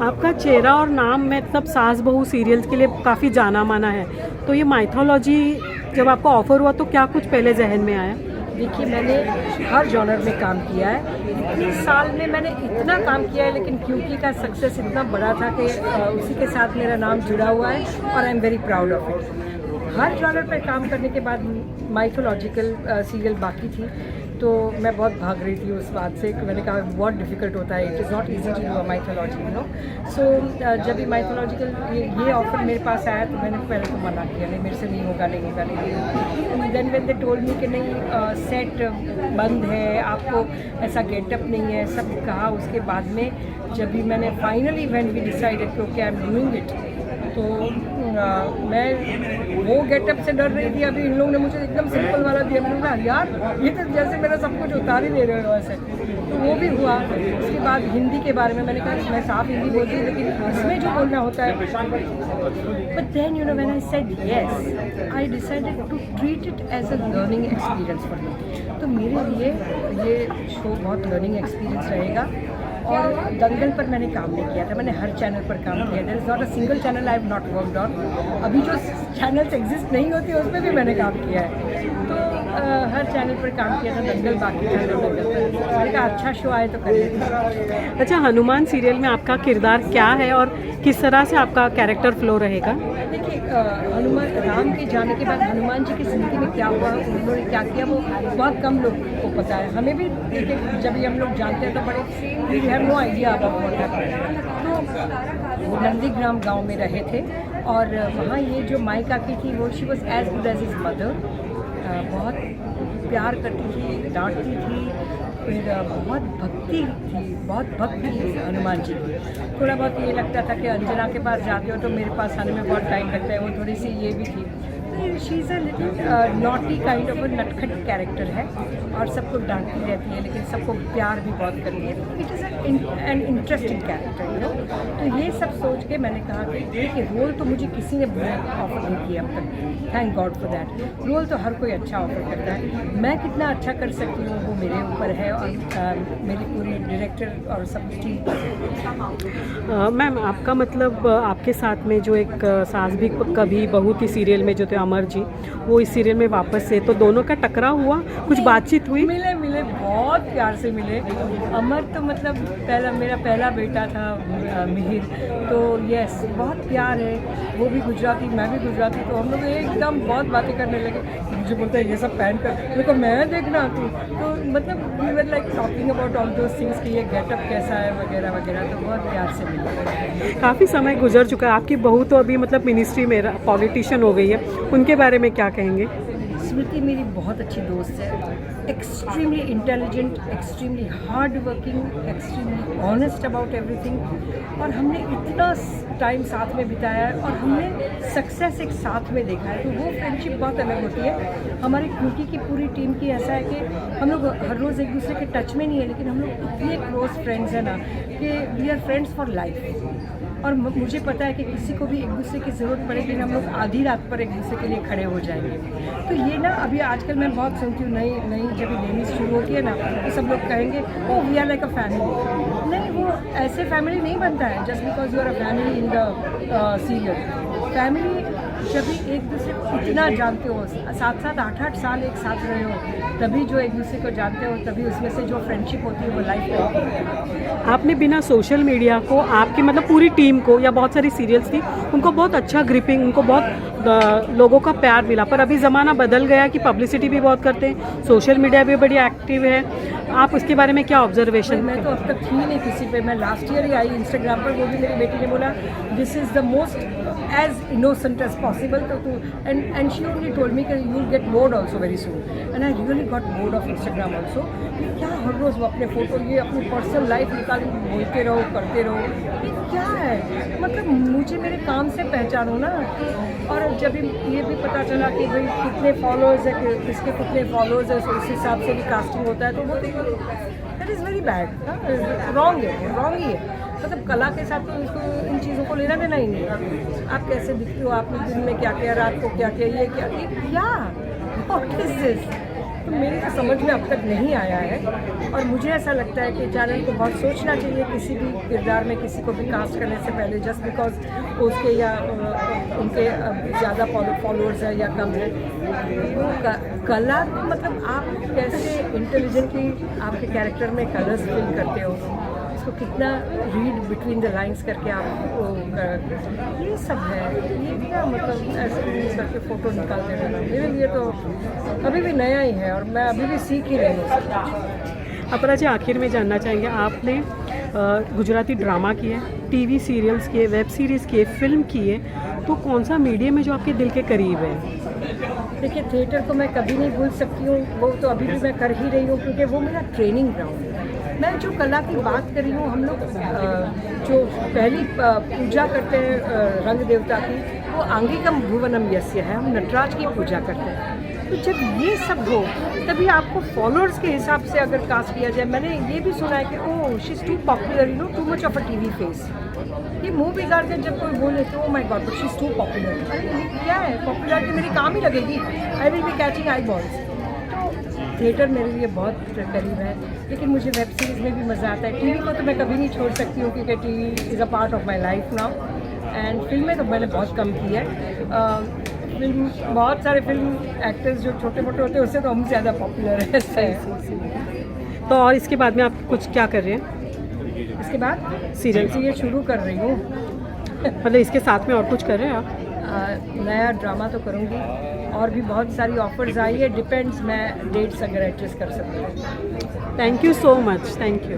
आपका चेहरा और नाम मतलब सास बहू सीरियल्स के लिए काफ़ी जाना माना है, तो ये माइथोलॉजी जब आपको ऑफर हुआ तो क्या कुछ पहले जहन में आया? देखिए, मैंने हर जॉनर में काम किया है। इतने साल में मैंने इतना काम किया है, लेकिन क्योंकि का सक्सेस इतना बड़ा था कि उसी के साथ मेरा नाम जुड़ा हुआ है और I am very proud of it. Her genre पर काम करने के बाद माइथोलॉजिकल सीरियल बाकी थी, तो मैं बहुत भाग रही थी उस बात से कि मैंने कहा बहुत डिफ़िकल्ट होता है, it is not easy to do a mythology, you know. So जब भी माइथोलॉजिकल ये ऑफर मेरे पास आया तो मैंने पहले तो मना किया, नहीं मेरे से नहीं होगा, नहीं होगा, नहीं होगा। Then when they told me कि नहीं सेट बंद है, आपको ऐसा गेटअप नहीं है, सब कहा। उसके बाद में जब भी मैंने फाइनली व्हेन वी डिसाइडेड कि okay I am doing it, तो मैं वो गेटअप से डर रही थी। अभी इन लोगों ने मुझे एकदम सिंपल वाला दिया, मैंने कहा यार ये तो जैसे मेरा सब कुछ उतार ही दे रहे हो ऐसे, तो वो भी हुआ। उसके बाद हिंदी के बारे में मैंने कहा मैं साफ हिंदी बोलती हूँ, लेकिन इसमें जो बोलना होता है, but then you know when I said yes, I decided to treat it as a learning experience for me. तो मेरे लिए ये शो बहुत लर्निंग एक्सपीरियंस रहेगा। और दंगल पर मैंने काम नहीं किया था, मैंने हर चैनल पर काम किया। There is not a single channel I have not worked on. अभी जो चैनल्स एग्जिस्ट नहीं होते उस पर भी मैंने काम किया है, तो हर चैनल पर काम किया था। दंगल बाकी था, तो दंगल पर मैंने कहा अच्छा शो आए तो कर लेते। अच्छा, हनुमान सीरियल में आपका किरदार क्या है और किस तरह से आपका कैरेक्टर फ्लो रहेगा? देखिए, हनुमान राम के जाने के बाद हनुमान जी की ज़िंदगी में क्या हुआ, उन्होंने क्या किया, वो बहुत कम लोग को पता है। हमें भी देखिए जब भी हम लोग जानते हैं तो बड़े we have no idea about what happened. तो वो नंदीग्राम गांव में रहे थे, और वहाँ ये जो माई काकी थी वो she was as good as his mother. बहुत प्यार करती थी, डांटती थी, फिर बहुत भक्ति थी, बहुत भक्ति थी हनुमान जी की। थोड़ा बहुत ये लगता था कि अंजना के पास जाते हो तो मेरे पास आने में बहुत टाइम लगता है, वो थोड़ी सी ये भी थी। She is a little naughty kind of a नटखट कैरेक्टर है, और सबको डांटती रहती है लेकिन सबको प्यार भी बहुत करती है। It is an interesting character, you know. तो ये सब सोच के मैंने कहा कि देखिए रोल तो मुझे किसी ने ऑफर नहीं किया अब तक, thank God for that. Role तो हर कोई अच्छा ऑफर करता है, मैं कितना अच्छा कर सकती हूँ वो मेरे ऊपर है, और मेरी पूरी डायरेक्टर और सब टीम। मैम, आपका मतलब आपके साथ में जो एक सास भी कभी बहू थी सीरियल में जो थे अमर जी, वो इस सीरियल में वापस से, तो दोनों का टकराव हुआ, कुछ बातचीत हुई? मिले बहुत प्यार से मिले। अमर तो मतलब मेरा पहला बेटा था मिहिर, तो यस बहुत प्यार है। वो भी गुजराती, मैं भी गुजराती, तो हम लोग एकदम बहुत बातें करने लगे। मुझे बोलता है ये सब पहन कर, मेरे को मैं देखना आती, तो मतलब we were like talking about all those things कि ये गेटअप कैसा है वगैरह वगैरह, तो बहुत प्यार से मिले। काफ़ी समय गुजर चुका है, आपकी बहू तो अभी मतलब मिनिस्ट्री में पॉलिटिशियन हो गई है, उनके बारे में क्या कहेंगे? स्मृति मेरी बहुत अच्छी दोस्त है, extremely intelligent, extremely hard working, extremely honest about everything. और हमने इतना टाइम साथ में बिताया है, और हमने सक्सेस एक साथ में देखा है, तो वो फ्रेंडशिप बहुत अलग होती है। हमारी क्यूटी की पूरी टीम की ऐसा है कि हम लोग हर रोज़ एक दूसरे के टच में नहीं है, लेकिन हम लोग इतने क्लोज फ्रेंड्स हैं ना कि we are friends for life. और मुझे पता है कि किसी को भी एक दूसरे की ज़रूरत पड़ेगी, हम लोग आधी रात पर एक दूसरे के लिए खड़े हो जाएंगे। तो ये ना अभी आजकल मैं बहुत सुनती हूँ, नई जब लेडीज शुरू होती है ना, तो सब लोग कहेंगे oh we are like a family. नहीं, वो ऐसे फैमिली नहीं बनता है just because you are a family in the serial. Family जब भी एक दूसरे को इतना जानते हो, 7-7 8-8 साल एक साथ रहे हो, तभी जो एक दूसरे को जानते हो, तभी उसमें से जो फ्रेंडशिप होती है वो लाइफ टाइम। आपने बिना सोशल मीडिया को आपकी मतलब पूरी टीम को, या बहुत सारी सीरियल्स थी उनको बहुत अच्छा ग्रिपिंग, उनको बहुत लोगों का प्यार मिला, पर अभी ज़माना बदल गया कि पब्लिसिटी भी बहुत करते हैं, सोशल मीडिया भी बड़ी एक्टिव है, आप उसके बारे में क्या ऑब्जर्वेशन? मैं तो अब तक थी नहीं किसी पे, मैं लास्ट ईयर ही आई इंस्टाग्राम पर, वो भी मेरी बेटी ने बोला this is the most as innocent as possible. तो and she only told me कि you will get bored also very soon, and I really got bored of Instagram also. क्या हर रोज़ वो अपने फ़ोटो, ये अपनी पर्सनल लाइफ निकाल बोलते रहो, करते रहो, ये क्या है? मतलब मुझे मेरे काम से पहचानो ना। और जब ये भी पता चला कि भाई कितने फॉलोअर्स है, किसके कितने फॉलोअर्स है, उस हिसाब से भी कास्टिंग होता है, तो वो that is very bad, wrong ही है। मतलब कला के साथ तो इसको इन चीज़ों को लेना देना ही नहीं है। आप कैसे दिखते हो, आपने दिन में क्या किया, रात को क्या किया, ये क्या, व्हाट इज दिस? तो मेरी तो समझ में अब तक नहीं आया है। और मुझे ऐसा लगता है कि चैनल को बहुत सोचना चाहिए किसी भी किरदार में किसी को भी कास्ट करने से पहले, जस्ट बिकॉज उसके या उनके ज़्यादा फॉलोअर्स है या कम है। वो कला मतलब आप कैसे इंटेलिजेंटली आपके कैरेक्टर में कलर्स फिल करते हो, इसको कितना रीड बिटवीन द लाइंस करके आप ये सब है। ये क्या मतलब ऐसे करके फ़ोटो निकालते रहना मेरे लिए तो अभी भी नया ही है और मैं अभी भी सीख ही रही हूँ। अपरा जी, आखिर में जानना चाहेंगे, आपने गुजराती ड्रामा किए, टीवी सीरियल्स किए, वेब सीरीज़ किए, फिल्म किए, तो कौन सा मीडियम है जो आपके दिल के करीब है? देखिए, थिएटर को मैं कभी नहीं भूल सकती हूँ, वो तो अभी भी मैं कर ही रही हूँ क्योंकि वो मेरा ट्रेनिंग ग्राउंड है। मैं जो कला की बात कर रही हूँ, हम लोग जो पहली पूजा करते हैं रंग देवता की, वो आंगिकम भुवनम यस्य है, हम नटराज की पूजा करते हैं। तो जब ये सब हो तभी आपको फॉलोअर्स के हिसाब से अगर कास्ट किया जाए। मैंने ये भी सुना है कि oh she is too popular, you know, too much of a TV face. ये मुंह बिगाड़ कर जब कोई बोले तो oh my God but she is too popular. अरे ये क्या है, पॉपुलरिटी मेरी काम ही लगेगी, I will be catching eyeballs. तो थिएटर मेरे लिए बहुत करीब है, लेकिन मुझे वेब सीरीज़ में भी मज़ा आता है। टीवी को तो मैं कभी नहीं छोड़ सकती हूँ क्योंकि TV is a part of my life now. And फिल्में तो मैंने बहुत कम की है। फिल्म, बहुत सारे फिल्म एक्टर्स जो छोटे मोटे होते हैं उससे तो हम ज़्यादा पॉपुलर है। तो और इसके बाद में आप कुछ क्या कर रहे हैं? इसके बाद सीरियल ये शुरू कर रही हूँ। मतलब इसके साथ में और कुछ कर रहे हैं आप? नया ड्रामा तो करूँगी और भी बहुत सारी ऑफर्स आई है, डिपेंड्स मैं डेट्स अगर एडजस्ट कर सकती हूँ। Thank you so much, thank you.